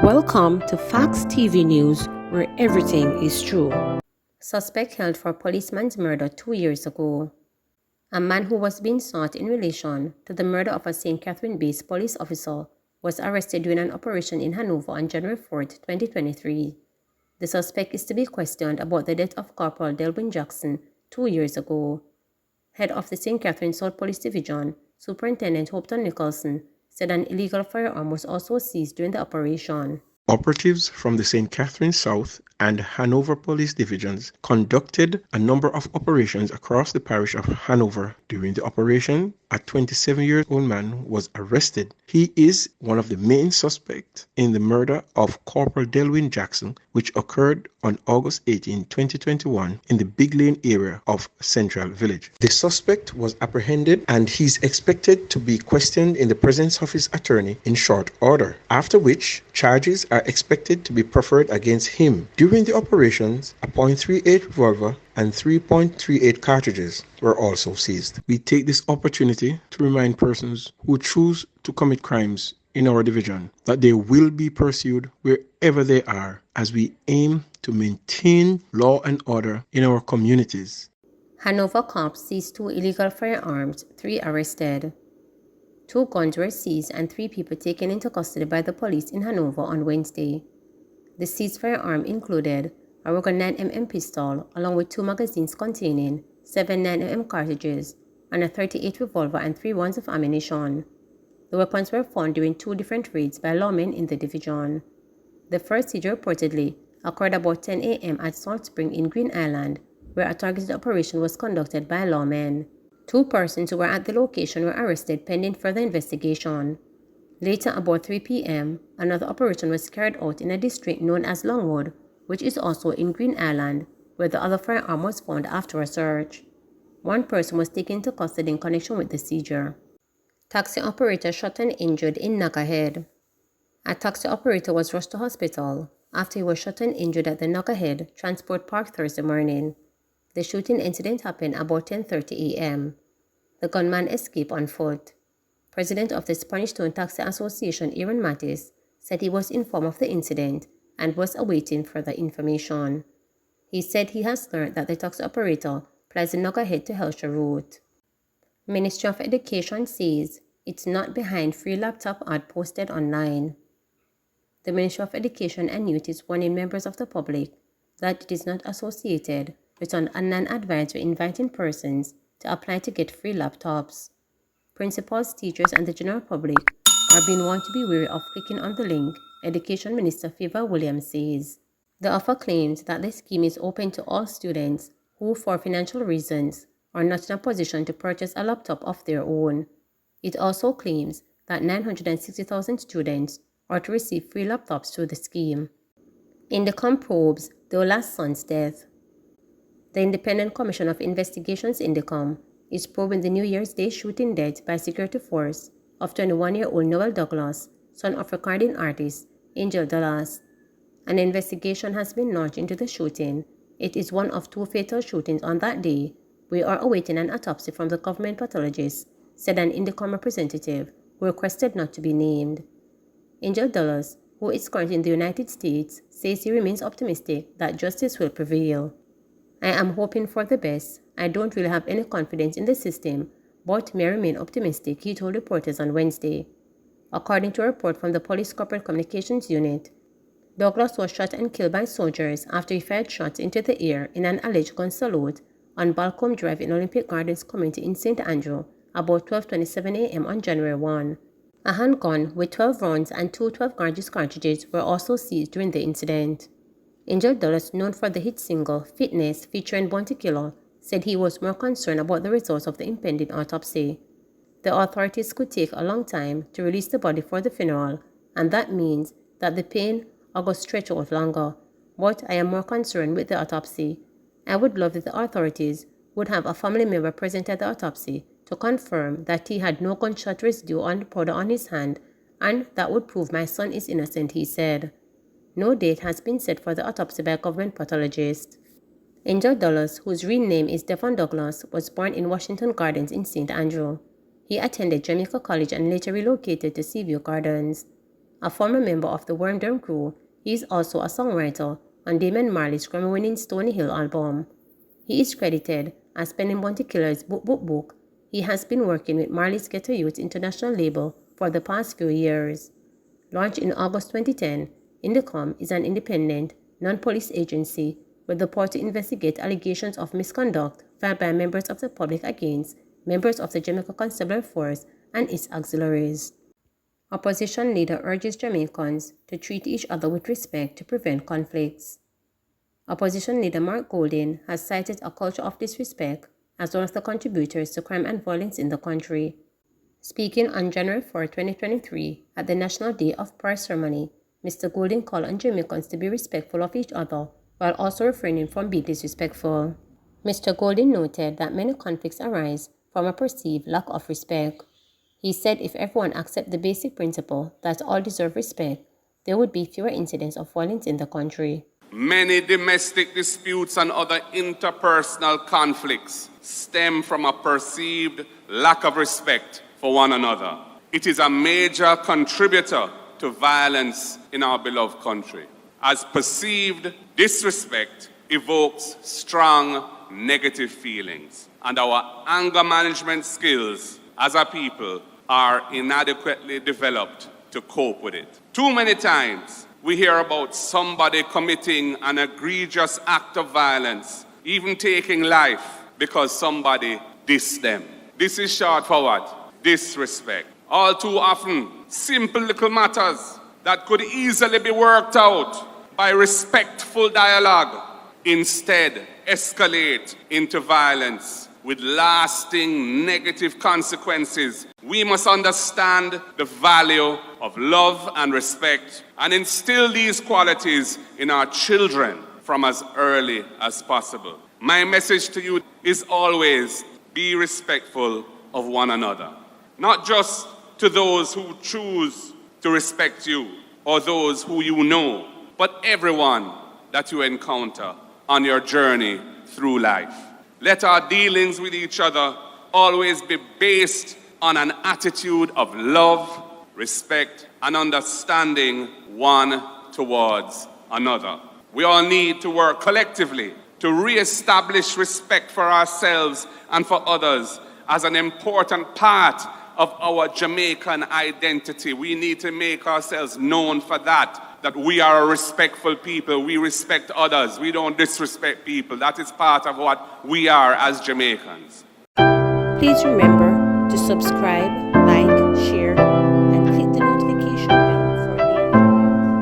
Welcome to Facts TV News, where everything is true. Suspect held for policeman's murder 2 years ago. A man who was being sought in relation to the murder of a St. Catherine-based police officer was arrested during an operation in Hanover on January 4, 2023. The suspect is to be questioned about the death of Corporal Delwyn Jackson 2 years ago. Head of the St. Catherine South Police Division, Superintendent Hopton Nicholson, said an illegal firearm was also seized during the operation. Operatives from the St. Catherine South and Hanover Police Divisions conducted a number of operations across the parish of Hanover. During the operation, a 27-year-old man was arrested. He is one of the main suspects in the murder of Corporal Delwyn Jackson, which occurred on August 18, 2021 in the Big Lane area of Central Village. The suspect was apprehended and he's expected to be questioned in the presence of his attorney in short order, after which charges are expected to be preferred against him. During the operations, a .38 revolver and 3.38 cartridges were also seized. We take this opportunity to remind persons who choose to commit crimes in our division that they will be pursued wherever they are, as we aim to maintain law and order in our communities. Hanover cops seized 2 illegal firearms, 3 arrested. 2 guns were seized and 3 people taken into custody by the police in Hanover on Wednesday. The seized firearm included a Ruger 9mm pistol along with 2 magazines containing 7 9mm cartridges and a .38 revolver and 3 rounds of ammunition. The weapons were found during 2 different raids by lawmen in the division. The first siege reportedly occurred about 10 a.m. at Salt Spring in Green Island, where a targeted operation was conducted by lawmen. 2 persons who were at the location were arrested pending further investigation. Later, about 3 p.m., another operation was carried out in a district known as Longwood, which is also in Green Island, where the other firearm was found after a search. 1 person was taken into custody in connection with the seizure. Taxi operator shot and injured in Knockerhead. A taxi operator was rushed to hospital after he was shot and injured at the Knockerhead Transport Park Thursday morning. The shooting incident happened about 10:30 a.m. The gunman escaped on foot. President of the Spanish Town Taxi Association, Aaron Mattis, said he was informed of the incident and was awaiting further information. He said he has learned that the taxi operator plies the Knockerhead to Helsher route. Ministry of Education says it's not behind free laptop ad posted online. The Ministry of Education and Youth is warning members of the public that it is not associated with an online advisory inviting persons to apply to get free laptops. Principals, teachers, and the general public are being warned to be wary of clicking on the link, Education Minister Favor Williams says. The offer claims that the scheme is open to all students who, for financial reasons, are not in a position to purchase a laptop of their own. It also claims that 960,000 students are to receive free laptops through the scheme. Indicom probes Dola's son's death. The Independent Commission of Investigations Indicom is probing the New Year's Day shooting death by security force of 21-year-old Noel Douglas, son of recording artist Angel Douglas. An investigation has been launched into the shooting. It is one of 2 fatal shootings on that day. We are awaiting an autopsy from the government pathologist, said an Indicom representative who requested not to be named. Angel Douglas, who is currently in the United States, says he remains optimistic that justice will prevail. I am hoping for the best. I don't really have any confidence in the system, but may remain optimistic, he told reporters on Wednesday. According to a report from the Police Corporate Communications Unit, Douglas was shot and killed by soldiers after he fired shots into the air in an alleged gun salute on Balcombe Drive in Olympic Gardens community in St. Andrew about 12:27 a.m. on January 1. A handgun with 12 rounds and 2 12-gauge cartridges were also seized during the incident. Angel Douglas, known for the hit single Fitness featuring Bounty Killer, said he was more concerned about the results of the impending autopsy. The authorities could take a long time to release the body for the funeral, and that means that the pain will stretch out longer. But I am more concerned with the autopsy. I would love if the authorities would have a family member present at the autopsy to confirm that he had no gunshot residue on the powder on his hand, and that would prove my son is innocent, he said. No date has been set for the autopsy by a government pathologist. Angel Douglas, whose real name is Devon Douglas, was born in Washington Gardens in St. Andrew. He attended Jamaica College and later relocated to Seaview Gardens. A former member of the Wormdome crew, he is also a songwriter on Damon Marley's Grammy-winning Stony Hill album. He is credited as penning Bounty Killer's Book Book Book. He has been working with Marley's Ghetto Youth International label for the past few years. Launched in August 2010, Indicom is an independent, non-police agency with the power to investigate allegations of misconduct filed by members of the public against members of the Jamaica Constabulary Force and its auxiliaries. Opposition leader urges Jamaicans to treat each other with respect to prevent conflicts. Opposition leader Mark Golding has cited a culture of disrespect as one of the contributors to crime and violence in the country. Speaking on January 4, 2023, at the National Day of Prayer ceremony, Mr. Golding called on Jamaicans to be respectful of each other while also refraining from being disrespectful. Mr. Golding noted that many conflicts arise from a perceived lack of respect. He said if everyone accepts the basic principle that all deserve respect, there would be fewer incidents of violence in the country. Many domestic disputes and other interpersonal conflicts stem from a perceived lack of respect for one another. It is a major contributor to violence in our beloved country, as perceived disrespect evokes strong negative feelings, and our anger management skills as a people are inadequately developed to cope with it. Too many times we hear about somebody committing an egregious act of violence, even taking life because somebody dissed them. This is short for what? Disrespect. All too often, simple little matters that could easily be worked out by respectful dialogue instead escalate into violence with lasting negative consequences. We must understand the value of love and respect and instill these qualities in our children from as early as possible. My message to you is always be respectful of one another, not just to those who choose to respect you or those who you know, but everyone that you encounter on your journey through life. Let our dealings with each other always be based on an attitude of love, respect, and understanding one towards another. We all need to work collectively to re-establish respect for ourselves and for others as an important part of our Jamaican identity. We need to make ourselves known for that we are a respectful people. We respect others. We don't disrespect people. That is part of what we are as Jamaicans. Please remember to subscribe, like, share,